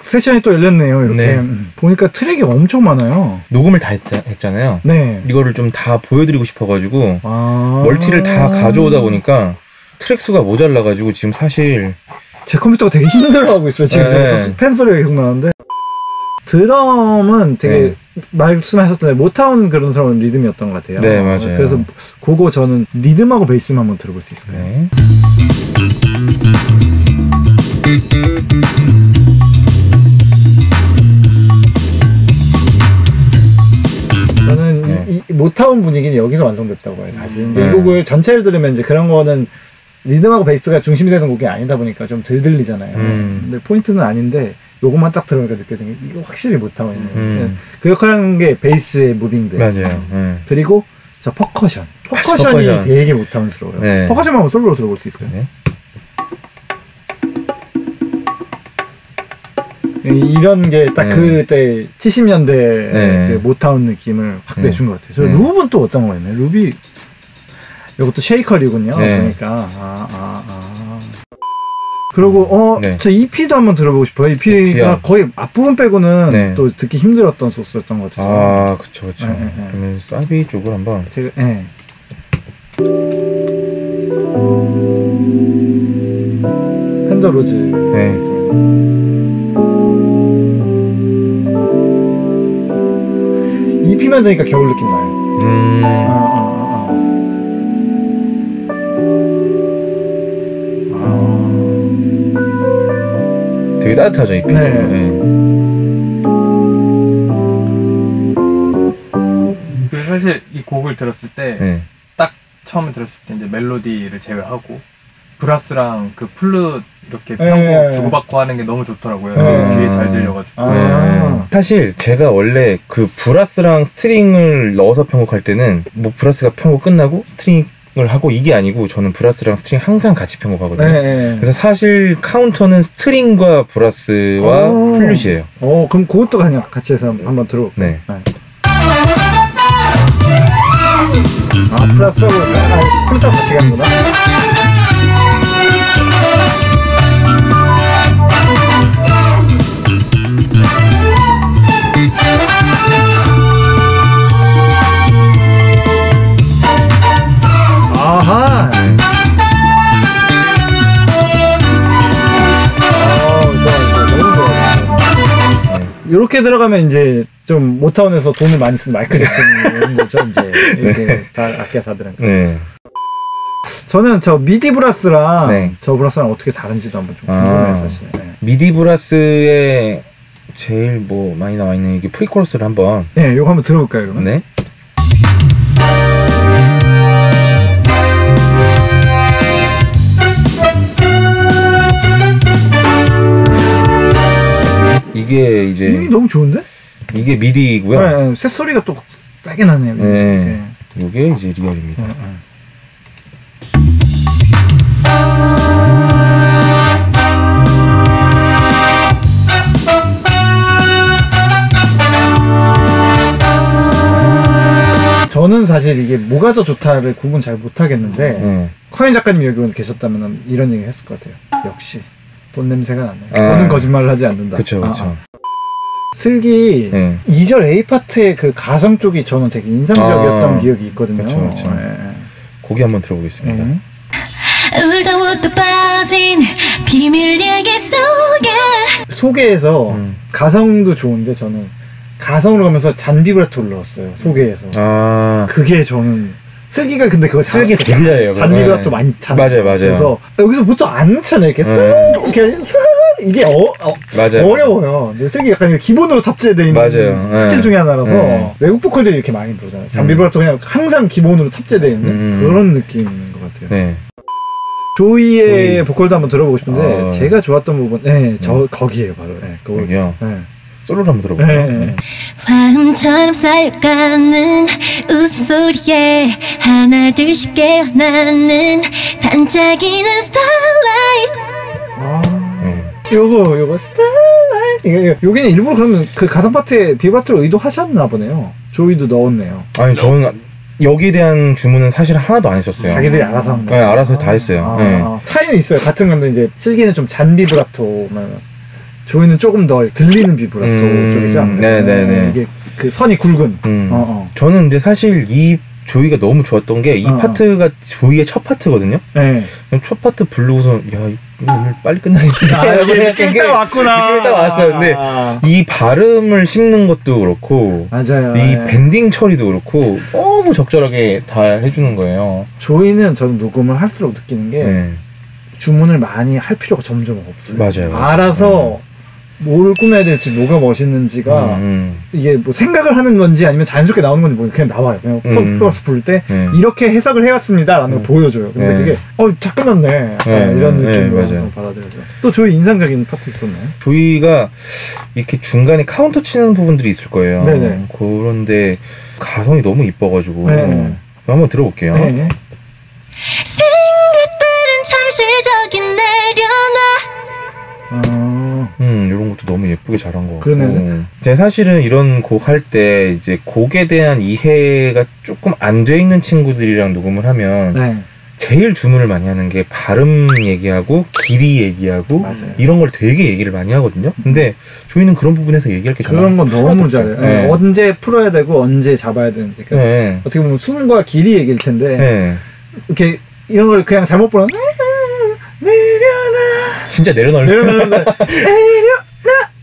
세션이 또 열렸네요. 이렇게 네. 보니까 트랙이 엄청 많아요. 녹음을 다 했잖아요. 네. 이거를 좀 다 보여드리고 싶어가지고 멀티를 다 가져오다 보니까 트랙 수가 모자라가지고 지금 사실 제 컴퓨터가 되게 힘들어하고 있어요. 지금 네. 팬 소리가 계속 나는데 드럼은 되게 말씀하셨던 대로 모타운 그런 스러운 리듬이었던 것 같아요. 네, 맞아요. 그래서 그거 저는 리듬하고 베이스만 한번 들어볼 수 있을까요? 네. 저는 이 모타운 분위기는 여기서 완성됐다고 해요. 사실 이제 이 곡을 전체를 들으면 이제 그런 거는 리듬하고 베이스가 중심이 되는 곡이 아니다 보니까 좀 덜 들리잖아요. 근데 포인트는 아닌데 요것만 딱 들으니까 느껴지는 게 이거 확실히 모타운이에요. 그 역할하는 게 베이스의 무빙들. 맞아요. 그리고 저 퍼커션이 퍼커션. 되게 모타운스러워요. 네. 퍼커션 한번 솔로로 들어볼 수 있을까요? 네. 이런 게 딱 그때 70년대 그 모타운 느낌을 확 내준 것 같아요. 저 룹은 또 어떤 거였나요? 룹이 이것도 쉐이커리군요. 그러니까 그리고 저 EP도 한번 들어보고 싶어요. EP가 거의 앞부분 빼고는 또 듣기 힘들었던 소스였던 것 같아요. 아, 그쵸. 그러면 사비 쪽을 한번 제가 펜더 로즈. EP만 들으니까 겨울 느낌 나요. 되게 따뜻하죠, 이 피지. 사실 이 곡을 들었을 때 딱 처음에 들었을 때 이제 멜로디를 제외하고 브라스랑 그 플룻 이렇게 편곡 주고받고 하는 게 너무 좋더라고요. 귀에 잘 들려가지고. 사실 제가 원래 그 브라스랑 스트링을 넣어서 편곡할 때는 뭐 브라스가 편곡 끝나고 스트링을 하고 이게 아니고 저는 브라스랑 스트링 항상 같이 편곡하거든요. 그래서 사실 카운터는 스트링과 브라스와 플룻이에요. 그럼 그것도 그냥 같이 해서 한번 들어볼까요? 플러스하고 플러스하고 같이 가는구나. 아하. 너무 좋아. 이렇게 들어가면 이제 좀 모타운에서 돈을 많이 쓴 마이클 잭슨 거죠. 이제 이렇게 다 악기가 다 들어가니까. 저는 저 미디 브라스랑 저 브라스랑 어떻게 다른지도 한번 좀 궁금해요, 사실. 미디 브라스에 제일 뭐 많이 나와 있는 이게 프리코러스를 한번. 요거 한번 들어볼까요, 그러면? 이게 이제 이미 너무 좋은데? 이게 미디고요. 쇳소리가 또 세게 나네요. 이게 이제 리얼입니다. 저는 사실 이게 뭐가 더 좋다를 구분 잘 못하겠는데 커엔 작가님이 여기 계셨다면 이런 얘기 했을 것 같아요. 역시 돈 냄새가 나네. 너는 거짓말을 하지 않는다. 그쵸. 슬기 2절 A파트의 그 가성 쪽이 저는 되게 인상적이었던 기억이 있거든요. 그쵸. 곡이 한번 들어보겠습니다. 울다 웃다 빠진 비밀 얘기 소개에서 가성도 좋은데 저는 가성으로 가면서 잔비브라토를 넣었어요. 소개에서. 그게 저는 슬기가 근데 그거 슬기 되게 잘해요. 잔비브라토 많이 맞아요. 그래서 여기서 보통 안 넣잖아요. 이렇게 이렇게 이게 어려워요. 근데 슬기 약간 기본으로 탑재되어 있는 스킬 중에 하나라서 외국 보컬들이 이렇게 많이 부르잖아요. 잔비브라토 그냥 항상 기본으로 탑재되어 있는 그런 느낌인 것 같아요. 조이의 보컬도 한번 들어보고 싶은데 제가 좋았던 부분, 저 거기에요, 바로. 거기요. 솔로를 한번 들어볼게요. 화음처럼 쌓여가는 웃음소리에 하나 둘씩 깨어나는 반짝이는 스타라이트. 요거 스타라이트. 여기는 일부러 그러면 그 가성 파트에 비브라토를 의도하셨나 보네요. 조이도 넣었네요. 아니 저는 여기에 대한 주문은 사실 하나도 안 했었어요. 자기들이 알아서 한 거예요? 알아서 다 했어요. 차이는 있어요. 같은 건데 이제 슬기는 좀 잔비브라토만 조이는 조금 더 들리는 비브라토 쪽이지 않나요? 네네네. 이게 그 선이 굵은. 저는 근데 사실 이 조이가 너무 좋았던 게 이 파트가 조이의 첫 파트거든요. 네. 첫 파트 부르고서 야 오늘 빨리 끝나겠다. 여기 딱 왔구나. 느낌이 딱 왔어요. 근데 이 발음을 씹는 것도 그렇고, 맞아요. 이 밴딩 처리도 그렇고 너무 적절하게 다 해주는 거예요. 조이는 저는 녹음을 할수록 느끼는 게 주문을 많이 할 필요가 점점 없어요. 맞아요. 알아서 뭘 꾸며야 될지 뭐가 멋있는지가 이게 뭐 생각을 하는 건지 아니면 자연스럽게 나오는 건지 모르겠어요. 그냥 나와요. 그냥 플러스 부를 때 이렇게 해석을 해왔습니다 라는 걸 보여줘요. 근데 그게 다 끝났네 이런 느낌으로 받아들여져요. 또 조이 인상적인 파트 있었나요? 조이가 이렇게 중간에 카운터 치는 부분들이 있을 거예요. 네네. 그런데 가성이 너무 이뻐가지고 한번 들어볼게요. 생각들은 참실적인 내려놔 이런 것도 너무 예쁘게 잘한 것 같고. 그러네. 제가 사실은 이런 곡 할 때 이제 곡에 대한 이해가 조금 안 돼 있는 친구들이랑 녹음을 하면 제일 주문을 많이 하는 게 발음 얘기하고 길이 얘기하고 이런 걸 되게 얘기를 많이 하거든요. 근데 저희는 그런 부분에서 얘기할 게 그런 건 너무 잘해요. 언제 풀어야 되고 언제 잡아야 되는지. 그러니까 어떻게 보면 숨과 길이 얘기일 텐데 이렇게 이런 걸 그냥 잘못 부르면 내려놔 진짜 내려놔 내려놔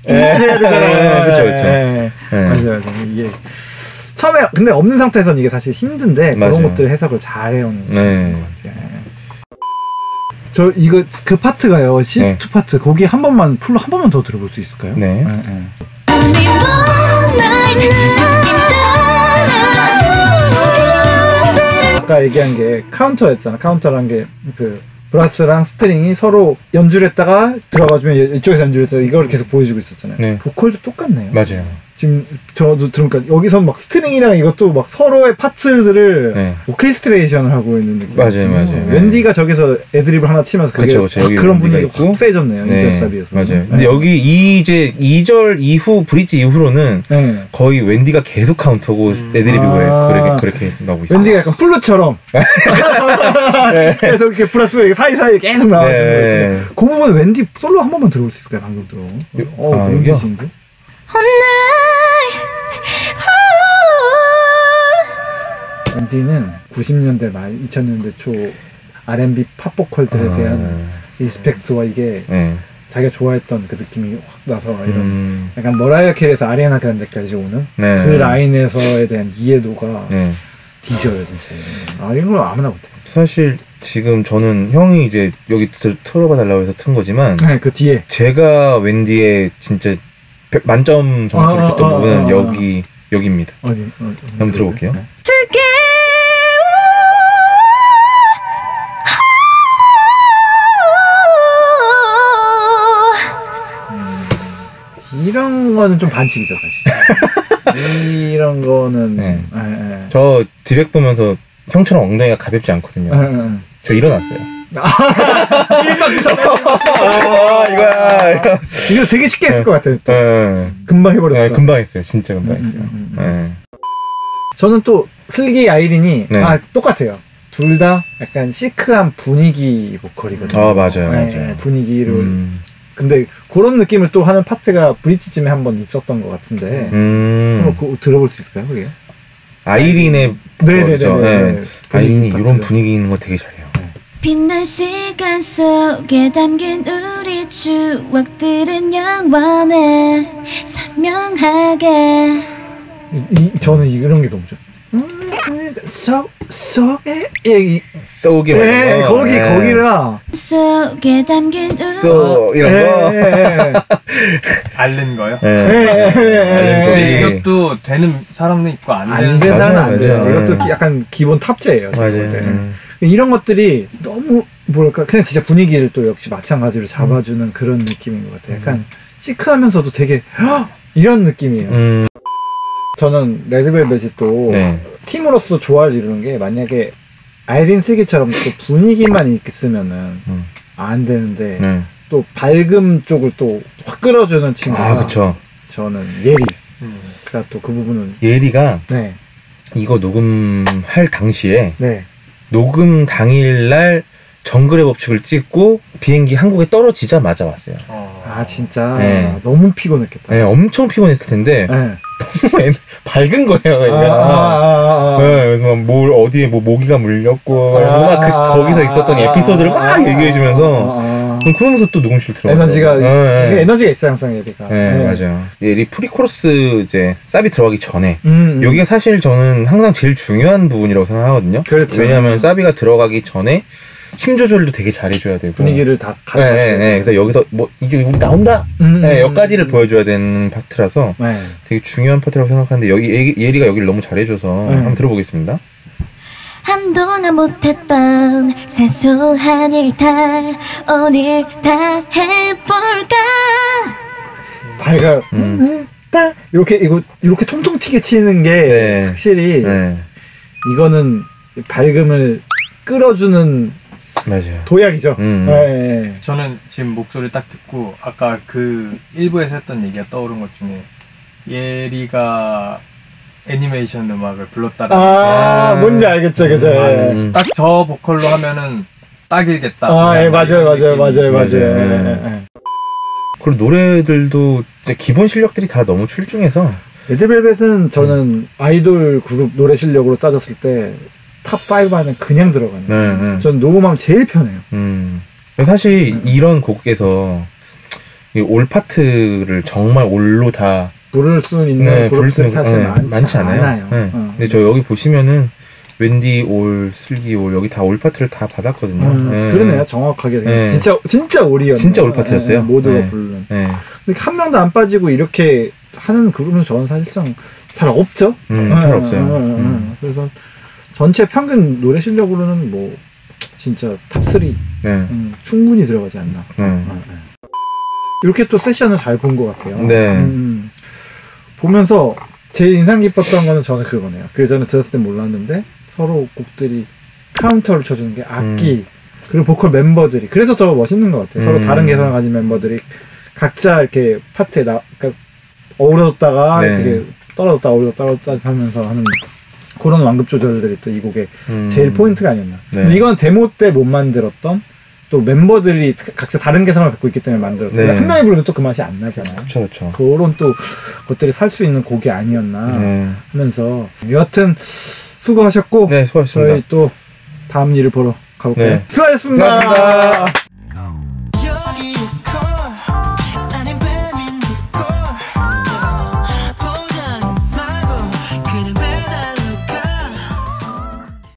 해야 되잖아요. 그쵸. 맞아요. 이게 처음에 근데 없는 상태에서는 이게 사실 힘든데 그런 것들 해석을 잘 해오는 것 같아요. 저 이거 그 파트가요. C2 파트 거기 한 번만 풀로 한 번만 더 들어볼 수 있을까요? 네. 아까 얘기한 게 카운터였잖아. 카운터란 게 그 브라스랑 스트링이 서로 연주를 했다가 들어가주면 이쪽에서 연주를 했다가 이걸 계속 보여주고 있었잖아요. 보컬도 똑같네요. 맞아요. 지금 저도 들으니까 여기서 막 스트링이랑 이것도 막 서로의 파트들을 오케스트레이션을 하고 있는 느낌. 맞아요. 웬디가 저기서 애드립을 하나 치면서 그게 여기 그런 분위기가 확 세졌네요. 인절 비해서. 맞아요. 근데 여기 이제 2절 이후 브릿지 이후로는 거의 웬디가 계속 카운터고 애드립이고 그렇게 나오고 있어요. 웬디가 약간 플루처럼 계속 이렇게 플러스 사이사이 계속 나와주고 그 부분 웬디 솔로 한 번만 들어볼 수 있을까요? 방금 들어. 웬디신데? 웬디는 90년대 말 2000년대 초 R&B 팝 보컬들에 대한 리스펙트와 이게 자기가 좋아했던 그 느낌이 확 나서 이런 약간 머라이어 캐리에서 아리아나 그란데까지 오는 그 라인에서에 대한 이해도가 뒤져요 진짜. 이런 걸 아무나 못해. 사실 지금 저는 형이 이제 여기 틀어봐 달라고 해서 튼 거지만 그 뒤에 제가 웬디의 진짜 만점 점수를 줬던 부분은 여기입니다. 한번 들어볼게요. 이런 거는 좀 반칙이죠 사실. 이런 거는 저 디렉 보면서 형처럼 엉덩이가 가볍지 않거든요. 저 일어났어요. 이거 되게 쉽게 했을 것 같아요. 금방 해버렸어요. 금방 했어요. 진짜 금방 했어요. 저는 또 슬기 아이린이 똑같아요. 둘 다 약간 시크한 분위기 보컬이거든요. 맞아요. 분위기를 근데 그런 느낌을 또 하는 파트가 브릿지쯤에 한번 있었던 것 같은데 한번 들어볼 수 있을까요? 그게? 아이린의 네네네. 아이린이 이런 분위기 있는 거 되게 잘해요. 빛난 시간 속에 담긴 우리 추억들은 영원해 선명하게. 저는 이런 게 너무 좋아요. 속에 거기라 속에 담긴 이런 거 앓는 거요? 이것도 되는 사람은 있고 안 되는 사람은 안 돼요. 이것도 약간 기본 탑재예요. 맞아요. 이런 것들이 너무 뭐랄까 그냥 진짜 분위기를 또 역시 마찬가지로 잡아주는 그런 느낌인 것 같아요. 약간 시크하면서도 되게 이런 느낌이에요. 저는 레드벨벳이 또 팀으로서 좋아할 이유는 게 만약에 아이린 슬기처럼 또 분위기만 이렇게 쓰면은 안 되는데 또 밝음 쪽을 또 확 끌어주는 친구가 그쵸. 저는 예리. 그러니까 또 그 부분은 예리가 이거 녹음할 당시에 녹음 당일날 정글의 법칙을 찍고 비행기 한국에 떨어지자마자 왔어요. 아 진짜 네. 너무 피곤했겠다. 네, 엄청 피곤했을 텐데 네. 너무 밝은 거예요. 그래서 뭘 어디에 뭐 모기가 물렸고 막 거기서 있었던 에피소드를 막 얘기해주면서 그러면서 또 녹음실 들어가요. 에너지가 에너지가 있어요 항상 얘가. 네, 맞아요. 이 프리코러스 이제 사비 들어가기 전에 여기가 사실 저는 항상 제일 중요한 부분이라고 생각하거든요. 그렇죠. 왜냐하면 사비가 들어가기 전에 힘 조절도 되게 잘해줘야 되고 분위기를 다 가져가야 되고 그래서 여기서 뭐 이제 우리 나온다 여기까지를 보여줘야 되는 파트라서 되게 중요한 파트라고 생각하는데 여기 예리가 여기를 너무 잘해줘서 한번 들어보겠습니다. 한동안 못했던 사소한 일들 오늘 다 해볼까. 밝아 이렇게 통통 튀게 치는 게 확실히 이거는 밝음을 끌어주는 맞아요. 도약이죠. 저는 지금 목소리 딱 듣고 아까 그 1부에서 했던 얘기가 떠오른 것 중에 예리가 애니메이션 음악을 불렀다라는 뭔지 알겠죠, 그죠? 딱 저 보컬로 하면은 딱이겠다. 맞아요. 그리고 노래들도 이제 기본 실력들이 다 너무 출중해서 레드벨벳은 저는 아이돌 그룹 노래 실력으로 따졌을 때 탑5 안에 그냥 들어가네요. 전 녹음하면 제일 편해요. 사실 이런 곡에서 올 파트를 정말 올로 다 부를 수 있는 그룹들 사실 많지 않아요. 근데 저 여기 보시면은 웬디 올, 슬기 올 여기 다 올 파트를 다 받았거든요. 그러네요. 정확하게 진짜 올이었네요. 진짜 올 파트였어요. 모두가 부르는. 근데 한 명도 안 빠지고 이렇게 하는 그룹은 저는 사실상 잘 없죠. 잘 없어요. 그래서 전체 평균 노래 실력으로는 뭐 진짜 탑3 충분히 들어가지 않나. 이렇게 또 세션을 잘 본 것 같아요. 보면서 제일 인상 깊었던 거는 저는 그거네요. 그 전에 들었을 땐 몰랐는데 서로 곡들이 카운터를 쳐주는 게 악기 그리고 보컬 멤버들이 그래서 더 멋있는 것 같아요. 서로 다른 개성을 가진 멤버들이 각자 이렇게 파트에 그러니까 어우러졌다가 이렇게 떨어졌다 어우러졌다 하면서 하는 그런 완급 조절들이 또 이 곡의 제일 포인트가 아니었나. 근데 이건 데모 때 못 만들었던 또 멤버들이 각자 다른 개성을 갖고 있기 때문에 만들었고 한 명이 부르면 또 그 맛이 안 나잖아요. 그렇죠. 그런 또 것들이 살 수 있는 곡이 아니었나 하면서 여하튼 수고하셨고 수고하셨습니다. 저희 또 다음 일을 보러 가볼까요? 수고하셨습니다.